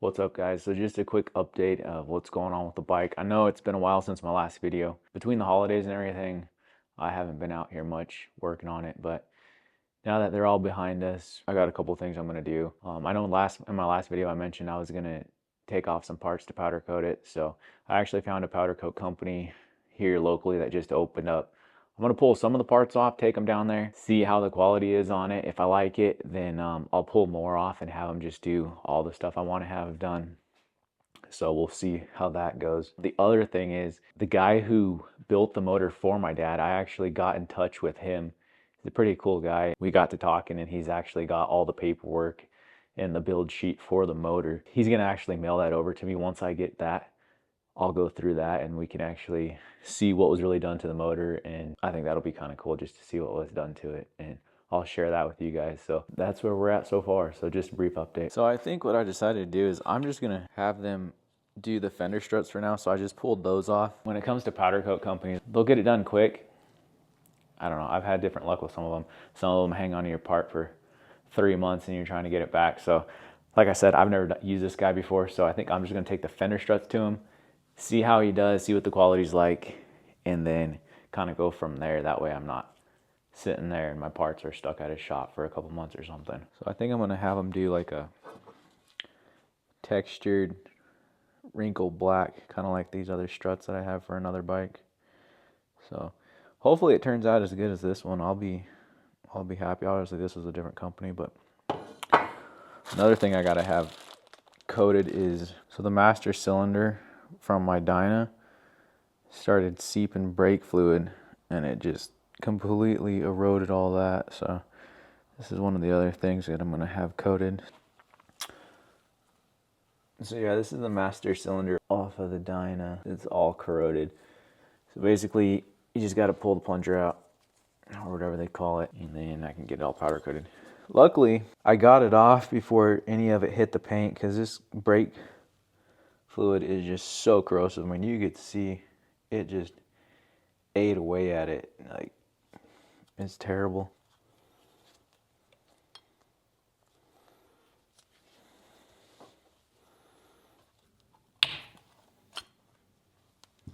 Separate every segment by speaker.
Speaker 1: What's up, guys? So just a quick update of what's going on with the bike. I know it's been a while since my last video. Between the holidays and everything, I haven't been out here much working on it, but now that they're all behind us, I got a couple things I'm gonna do. I know in my last video I mentioned I was gonna take off some parts to powder coat it. So I actually found a powder coat company here locally that just opened up. I'm gonna pull some of the parts off, take them down there, see how the quality is on it. If I like it, then I'll pull more off and have them just do all the stuff I want to have done. So we'll see how that goes. The other thing is the guy who built the motor for my dad, I actually got in touch with him. He's a pretty cool guy. We got to talking and he's actually got all the paperwork and the build sheet for the motor. He's gonna actually mail that over to me. Once I get that, I'll go through that and we can actually see what was really done to the motor, and I think that'll be kind of cool just to see what was done to it, and I'll share that with you guys. So that's where we're at so far. So just a brief update. So I think what I decided to do is I'm just gonna have them do the fender struts for now. So I just pulled those off. When it comes to powder coat companies, they'll get it done quick. I don't know, I've had different luck with some of them. Some of them hang on to your part for 3 months and you're trying to get it back. So like I said, I've never used this guy before, so I think I'm just gonna take the fender struts to him, see how he does, see what the quality's like, and then kind of go from there. That way I'm not sitting there and my parts are stuck at his shop for a couple months or something. So I think I'm gonna have him do like a textured wrinkled black, kind of like these other struts that I have for another bike. So hopefully it turns out as good as this one. I'll be happy. Obviously this is a different company, but another thing I gotta have coated is, so the master cylinder from my Dyna started seeping brake fluid and it just completely eroded all that. So this is one of the other things that I'm gonna have coated. So yeah, this is the master cylinder off of the Dyna. It's all corroded. So basically you just gotta pull the plunger out, or whatever they call it, and then I can get it all powder coated. Luckily, I got it off before any of it hit the paint, because this brake fluid is just so corrosive. I mean, you could see it just ate away at it. Like, it's terrible.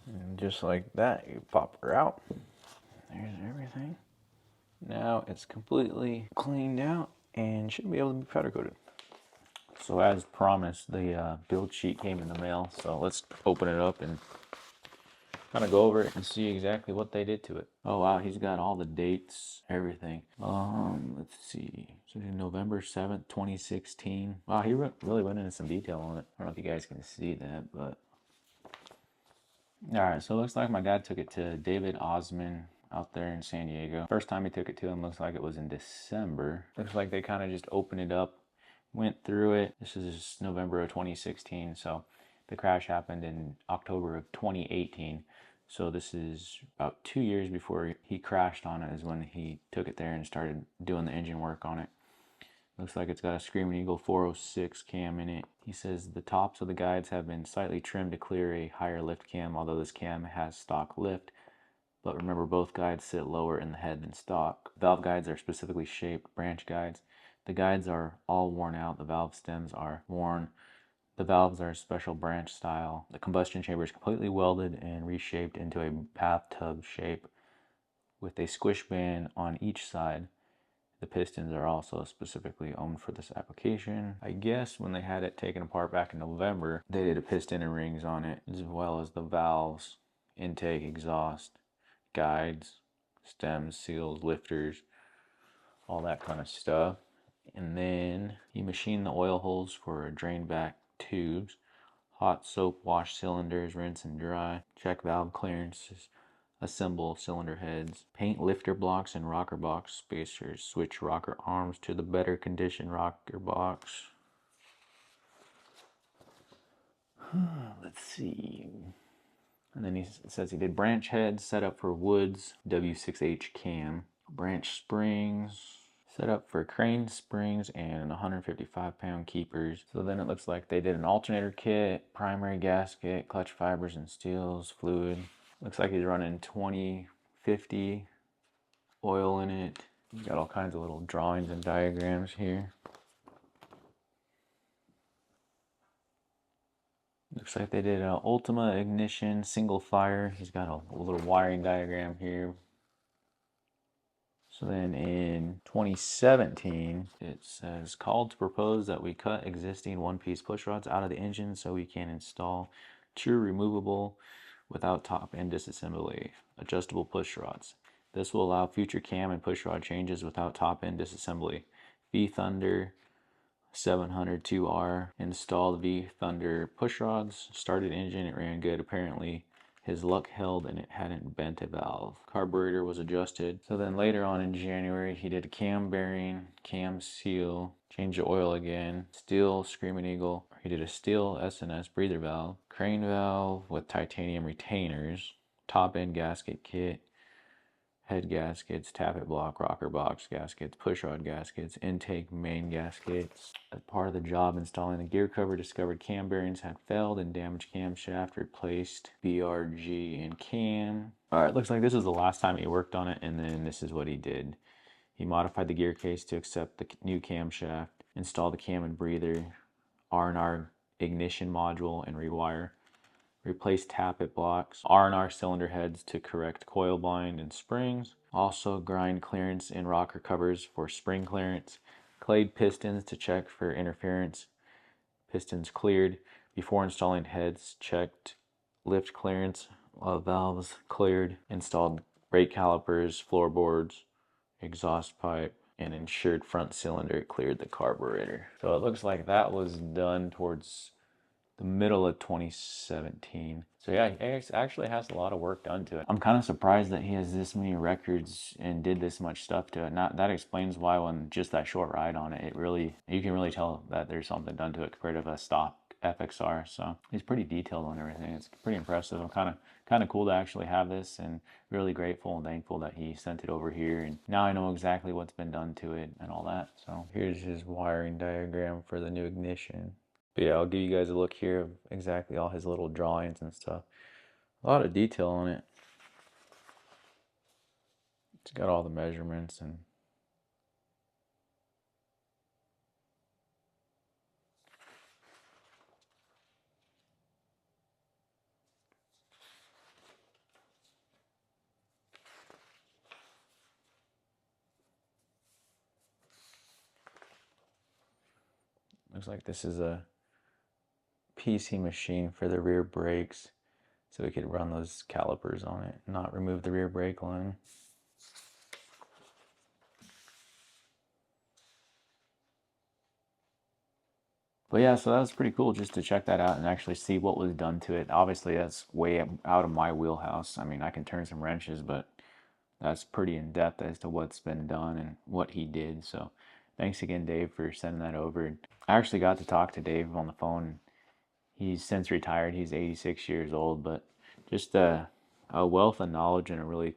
Speaker 1: And just like that, you pop her out. There's everything. Now it's completely cleaned out and should be able to be powder coated. So as promised, the build sheet came in the mail. So let's open it up and kind of go over it and see exactly what they did to it. Oh wow, he's got all the dates, everything. Let's see. So November 7th, 2016. Wow, he really went into some detail on it. I don't know if you guys can see that, but all right. So it looks like my dad took it to David Osman out there in San Diego. First time he took it to him looks like it was in December. Looks like they kind of just opened it up, went through it. This is November of 2016, so the crash happened in October of 2018. So this is about 2 years before he crashed on it is when he took it there and started doing the engine work on it. Looks like it's got a Screaming Eagle 406 cam in it. He says the tops of the guides have been slightly trimmed to clear a higher lift cam, although this cam has stock lift. But remember, both guides sit lower in the head than stock. Valve guides are specifically shaped branch guides. The guides are all worn out. The valve stems are worn. The valves are special branch style. The combustion chamber is completely welded and reshaped into a bathtub shape with a squish band on each side. The pistons are also specifically owned for this application. I guess when they had it taken apart back in November, they did a piston and rings on it, as well as the valves, intake, exhaust, guides, stems, seals, lifters, all that kind of stuff. And then he machined the oil holes for drain back tubes, hot soap wash cylinders, rinse and dry, check valve clearances, assemble cylinder heads, paint lifter blocks and rocker box spacers, switch rocker arms to the better condition rocker box. Let's see. And then he says he did branch heads set up for Woods W6H cam, branch springs set up for crane springs, and 155-pound keepers. So then it looks like they did an alternator kit, primary gasket, clutch fibers and steels, fluid. Looks like he's running 2050 oil in it. He's got all kinds of little drawings and diagrams here. Looks like they did an Ultima ignition single fire. He's got a little wiring diagram here. So then in 2017, it says, called to propose that we cut existing one-piece push rods out of the engine so we can install true removable without top end disassembly adjustable push rods. This will allow future cam and push rod changes without top end disassembly. V Thunder 702R installed V Thunder push rods, started engine, it ran good. Apparently his luck held and it hadn't bent a valve. Carburetor was adjusted. So then later on in January, he did a cam bearing, cam seal, change the oil again, steel Screaming Eagle. He did a steel S&S breather valve, crane valve with titanium retainers, top end gasket kit, head gaskets, tappet block, rocker box gaskets, push rod gaskets, intake main gaskets. As part of the job installing the gear cover, discovered cam bearings had failed and damaged camshaft, replaced BRG and cam. Alright, looks like this was the last time he worked on it, and then this is what he did. He modified the gear case to accept the new camshaft, installed the cam and breather, R&R ignition module and rewire, replace tappet blocks, R&R cylinder heads to correct coil bind and springs, also grind clearance in rocker covers for spring clearance, clayed pistons to check for interference, pistons cleared. Before installing heads, checked lift clearance, valves cleared, installed brake calipers, floorboards, exhaust pipe, and ensured front cylinder cleared the carburetor. So it looks like that was done towards the middle of 2017. So yeah, he actually has a lot of work done to it. I'm kind of surprised that he has this many records and did this much stuff to it. That explains why when just that short ride on it, you can really tell that there's something done to it compared to a stock FXR. So he's pretty detailed on everything. It's pretty impressive. I'm kind of cool to actually have this, and really grateful and thankful that he sent it over here. And now I know exactly what's been done to it and all that. So here's his wiring diagram for the new ignition. But yeah, I'll give you guys a look here of exactly all his little drawings and stuff. A lot of detail on it. It's got all the measurements and looks like this is a PC machine for the rear brakes, so we could run those calipers on it, not remove the rear brake line. But yeah, so that was pretty cool just to check that out and actually see what was done to it. Obviously, that's way out of my wheelhouse. I mean, I can turn some wrenches, but that's pretty in depth as to what's been done and what he did. So thanks again, Dave, for sending that over. I actually got to talk to Dave on the phone. He's since retired. He's 86 years old, but just a wealth of knowledge and a really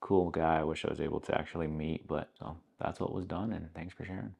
Speaker 1: cool guy. I wish I was able to actually meet, but so that's what was done, and thanks for sharing.